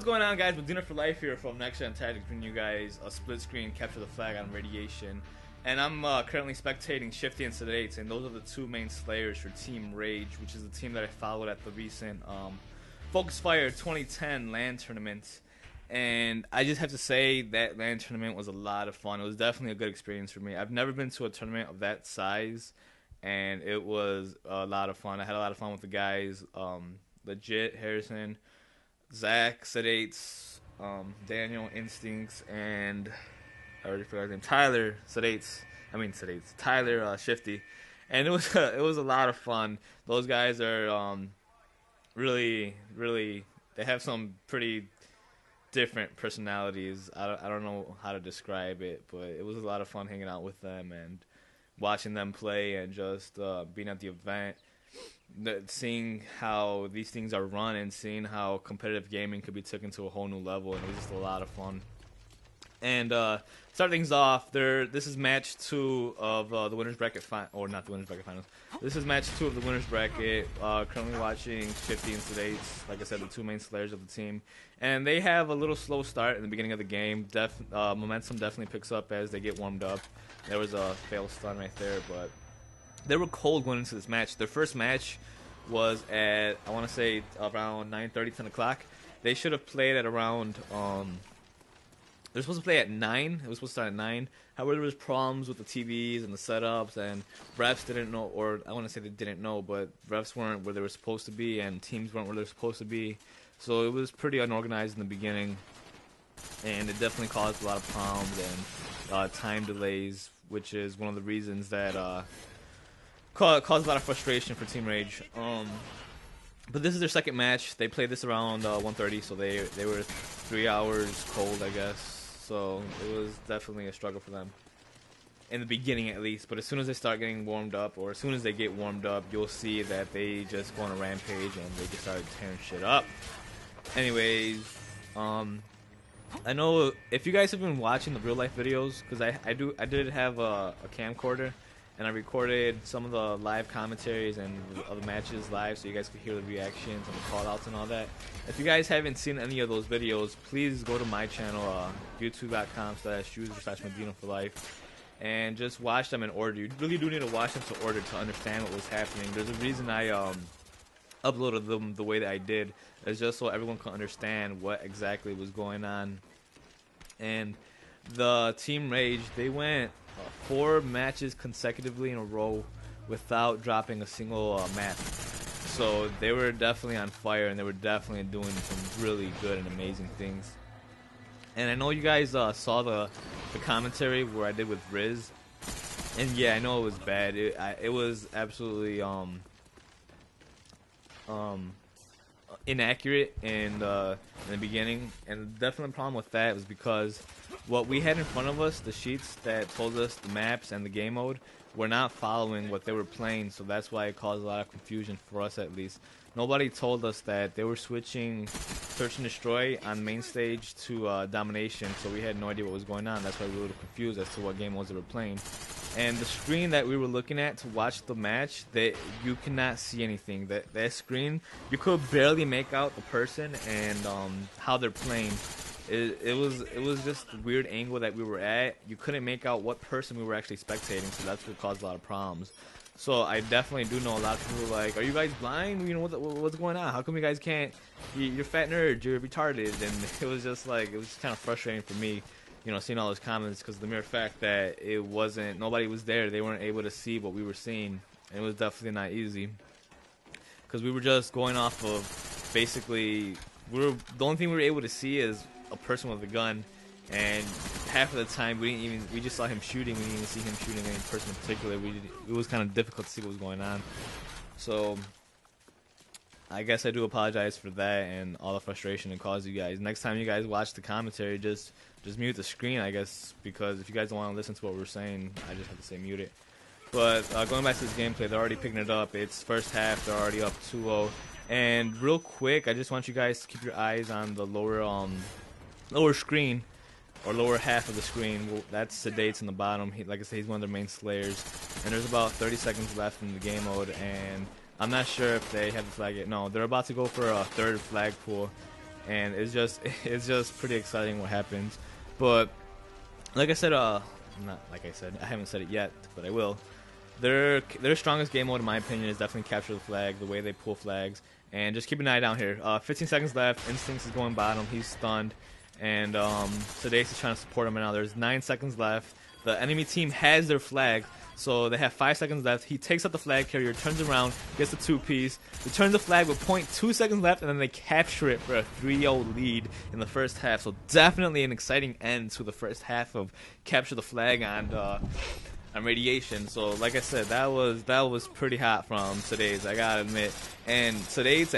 going on, guys? Medina4Life here from Next Gen Tactics, bringing you guys a split screen capture the flag on Radiation. And I'm currently spectating Shifty and Sedates, and those are the two main slayers for Team Rage, which is the team that I followed at the recent Focus Fire 2010 LAN tournament. And I just have to say that LAN tournament was a lot of fun. It was definitely a good experience for me. I've never been to a tournament of that size, and it was a lot of fun. I had a lot of fun with the guys. Legit, Harrison, Zach, Sedates, Daniel, Instincts, and I already forgot his name. Tyler, Tyler, Shifty, and it was a lot of fun. Those guys are really they have some pretty different personalities. I don't know how to describe it, but it was a lot of fun hanging out with them and watching them play and just being at the event. Seeing how these things are run and seeing how competitive gaming could be taken to a whole new level, and it was just a lot of fun. And start things off. This is match 2 of the winners bracket or not the winners bracket finals. This is match 2 of the winners bracket. Currently watching Shifty and Sedates, like I said, the two main slayers of the team, and they have a little slow start in the beginning of the game. Momentum definitely picks up as they get warmed up. There was a fail stun right there, but they were cold going into this match. Their first match was at, I want to say, around 9:30, 10 o'clock. They should have played at around, they're supposed to play at 9. It was supposed to start at 9. However, there was problems with the TVs and the setups, and refs didn't know, or I want to say they didn't know, but refs weren't where they were supposed to be, and teams weren't where they were supposed to be. So it was pretty unorganized in the beginning, and it definitely caused a lot of problems and time delays, which is one of the reasons that caused a lot of frustration for Team Rage. But this is their second match. They played this around 1:30, so they were 3 hours cold, I guess. So it was definitely a struggle for them in the beginning, at least. But as soon as they start getting warmed up, or as soon as they get warmed up, you'll see that they just go on a rampage and they just start tearing shit up. Anyways, I know if you guys have been watching the real life videos, because I did have a camcorder, and I recorded some of the live commentaries and other matches live, so you guys could hear the reactions and the call-outs and all that. If you guys haven't seen any of those videos, please go to my channel, youtube.com/user/Medina4Life, and just watch them in order. You really do need to watch them in order to understand what was happening. There's a reason I uploaded them the way that I did. It's just so everyone can understand what exactly was going on. And the Team Rage, they went 4 matches consecutively in a row without dropping a single map. So they were definitely on fire, and they were definitely doing some really good and amazing things. And I know you guys saw the commentary where I did with Riz, and yeah, I know it was bad. It was absolutely inaccurate in the beginning, and definitely the problem with that was because what we had in front of us, the sheets that told us the maps and the game mode, were not following what they were playing, so that's why it caused a lot of confusion for us, at least. Nobody told us that they were switching Search and Destroy on main stage to Domination, so we had no idea what was going on. That's why we were a little confused as to what game modes they were playing. And the screen that we were looking at to watch the match, you cannot see anything. That screen, you could barely make out the person and how they're playing. It was just a weird angle that we were at. You couldn't make out what person we were actually spectating, so that's what caused a lot of problems. So I definitely do know a lot of people are like, "Are you guys blind? You know what's going on? How come you guys can't? You're fat nerds. You're retarded." And it was just like, it was kind of frustrating for me, you know, seeing all those comments, because the mere fact that nobody was there, they weren't able to see what we were seeing. And it was definitely not easy, because we were just going off of basically the only thing we were able to see is a person with a gun, and half of the time we just saw him shooting. We didn't even see him shooting any person in particular. It was kind of difficult to see what was going on. So I guess I do apologize for that and all the frustration it caused you guys. Next time you guys watch the commentary, just mute the screen, I guess, because if you guys don't want to listen to what we're saying, I just have to say mute it. But going back to this gameplay, they're already picking it up. It's first half, they're already up 2-0. And real quick, I just want you guys to keep your eyes on the lower screen, or lower half of the screen. Well, that's Sedates in the bottom. Like I said, he's one of their main slayers. And there's about 30 seconds left in the game mode, and I'm not sure if they have the flag yet. No, they're about to go for a third flag pool. and it's just pretty exciting what happens. But like I said, not like I said, I haven't said it yet, but I will. Their strongest game mode, in my opinion, is definitely capture the flag, the way they pull flags, and just keep an eye down here. 15 seconds left. Instincts is going bottom. He's stunned, and Sedace is trying to support him. And now there's 9 seconds left. The enemy team has their flag, so they have 5 seconds left. He takes out the flag carrier, turns around, gets the 2-piece, returns the flag with 0.2 seconds left, and then they capture it for a 3-0 lead in the first half. So definitely an exciting end to the first half of capture the flag on Radiation. So like I said, that was pretty hot from Sedace, I gotta admit. And Sedace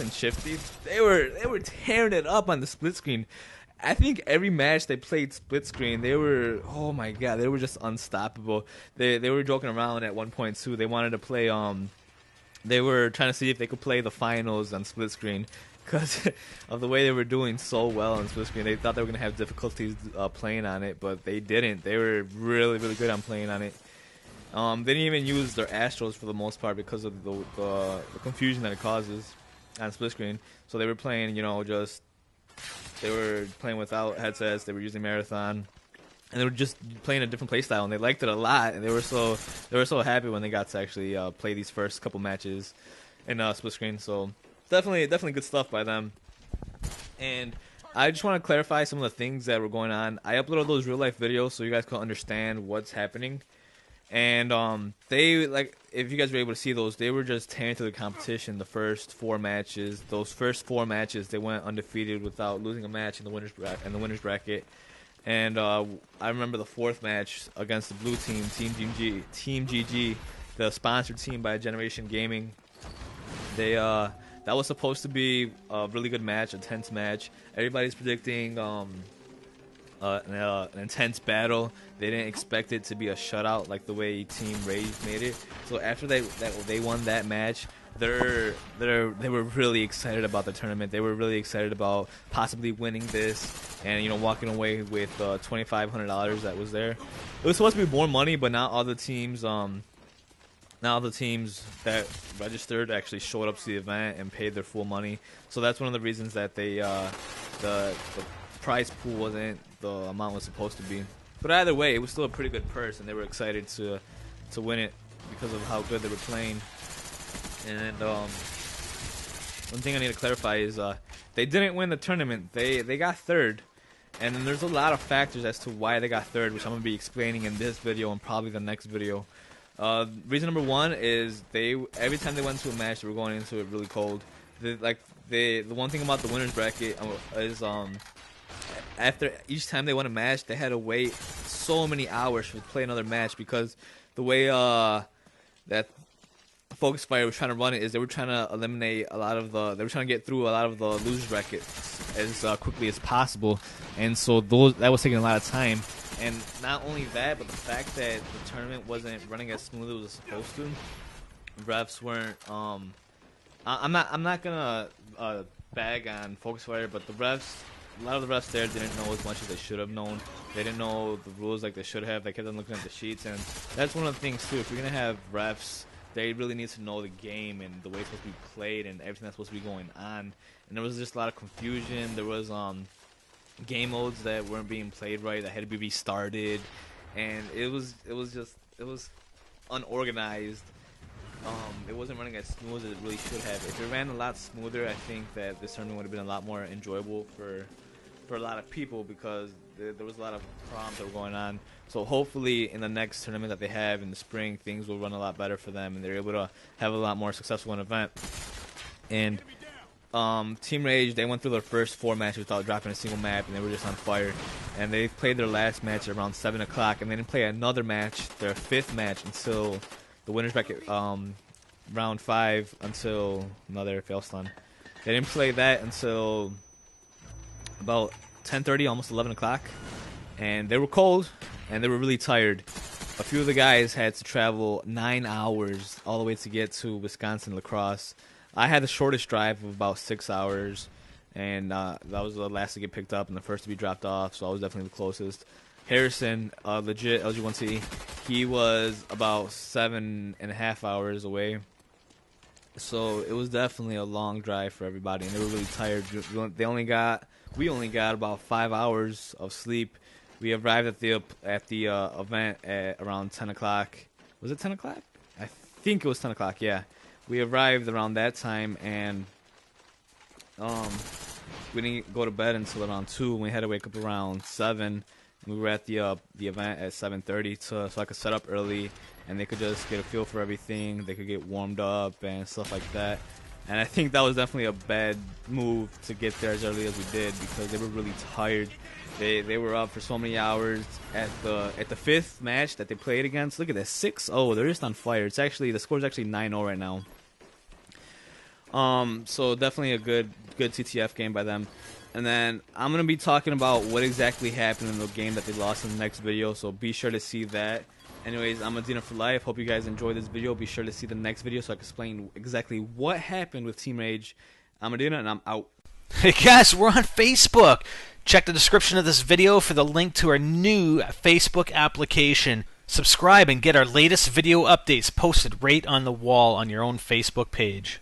and Shifty, they were tearing it up on the split screen. I think every match they played split screen, they were, oh my god, they were just unstoppable. They were joking around at 1.2. They wanted to play they were trying to see if they could play the finals on split screen because of the way they were doing so well on split screen. They thought they were going to have difficulties playing on it, but they didn't. They were really, really good on playing on it. They didn't even use their Astros for the most part because of the confusion that it causes on split screen. So they were playing, they were playing without headsets. They were using Marathon, and they were just playing a different playstyle, and they liked it a lot. And they were so happy when they got to actually play these first couple matches in split screen. So definitely good stuff by them. And I just want to clarify some of the things that were going on. I uploaded those real life videos so you guys can understand what's happening. And if you guys were able to see those, they were just tearing through the competition. The first 4 matches, those first 4 matches, they went undefeated without losing a match in the winners bracket. And I remember the 4th match against the blue team, Team GG, the sponsored team by Generation Gaming. That was supposed to be a really good match, a tense match. Everybody's predicting an intense battle. They didn't expect it to be a shutout like the way Team Rage made it. So after they won that match, they were really excited about the tournament. They were really excited about possibly winning this and walking away with $2,500 that was there. It was supposed to be more money, but not all the teams that registered actually showed up to the event and paid their full money. So that's one of the reasons that the prize pool wasn't the amount it was supposed to be. But either way, it was still a pretty good purse, and they were excited to win it because of how good they were playing. And one thing I need to clarify is they didn't win the tournament. They got 3rd. And then there's a lot of factors as to why they got 3rd, which I'm going to be explaining in this video and probably the next video. Reason number 1 is every time they went to a match, they were going into it really cold. The one thing about the winners bracket is after each time they won a match, they had to wait so many hours to play another match because the way that Focus Fire was trying to run it is they were trying to eliminate they were trying to get through a lot of the losers brackets as quickly as possible, and so that was taking a lot of time. And not only that, but the fact that the tournament wasn't running as smoothly as it was supposed to. Refs weren't. I'm not gonna bag on Focus Fire, but a lot of the refs there didn't know as much as they should have known. They didn't know the rules like they should have. They kept on looking at the sheets, and that's one of the things too. If you're gonna have refs, they really need to know the game and the way it's supposed to be played and everything that's supposed to be going on. And there was just a lot of confusion. There was game modes that weren't being played right, that had to be restarted, and it was unorganized. It wasn't running as smooth as it really should have. If it ran a lot smoother, I think that this tournament would have been a lot more enjoyable for a lot of people because there was a lot of problems that were going on. So hopefully in the next tournament that they have in the spring, things will run a lot better for them and they're able to have a lot more successful an event. And Team Rage, they went through their first 4 matches without dropping a single map, and they were just on fire. And they played their last match around 7 o'clock, and they didn't play another match, their 5th match, until the winners bracket round 5, until another fail stun. They didn't play that until about 10:30, almost 11 o'clock. And they were cold, and they were really tired. A few of the guys had to travel 9 hours all the way to get to Wisconsin La Crosse. I had the shortest drive of about 6 hours, and that was the last to get picked up and the first to be dropped off, so I was definitely the closest. Harrison, legit LG1T, he was about 7.5 hours away. So it was definitely a long drive for everybody, and they were really tired. We only got about 5 hours of sleep. We arrived at the event at around 10 o'clock. Was it 10 o'clock? I think it was 10 o'clock. Yeah, we arrived around that time, and we didn't go to bed until around 2. And we had to wake up around 7. We were at the event at 7:30, so I could set up early, and they could just get a feel for everything. They could get warmed up and stuff like that. And I think that was definitely a bad move to get there as early as we did, because they were really tired. They were up for so many hours at the fifth match that they played against. Look at that, 6-0. They're just on fire. It's actually, the score's actually 9-0 right now. So definitely a good TTF game by them. And then I'm going to be talking about what exactly happened in the game that they lost in the next video, so be sure to see that. Anyways, I'm Medina4Life. Hope you guys enjoyed this video. Be sure to see the next video so I can explain exactly what happened with Team Rage. I'm Medina, and I'm out. Hey guys, we're on Facebook. Check the description of this video for the link to our new Facebook application. Subscribe and get our latest video updates posted right on the wall on your own Facebook page.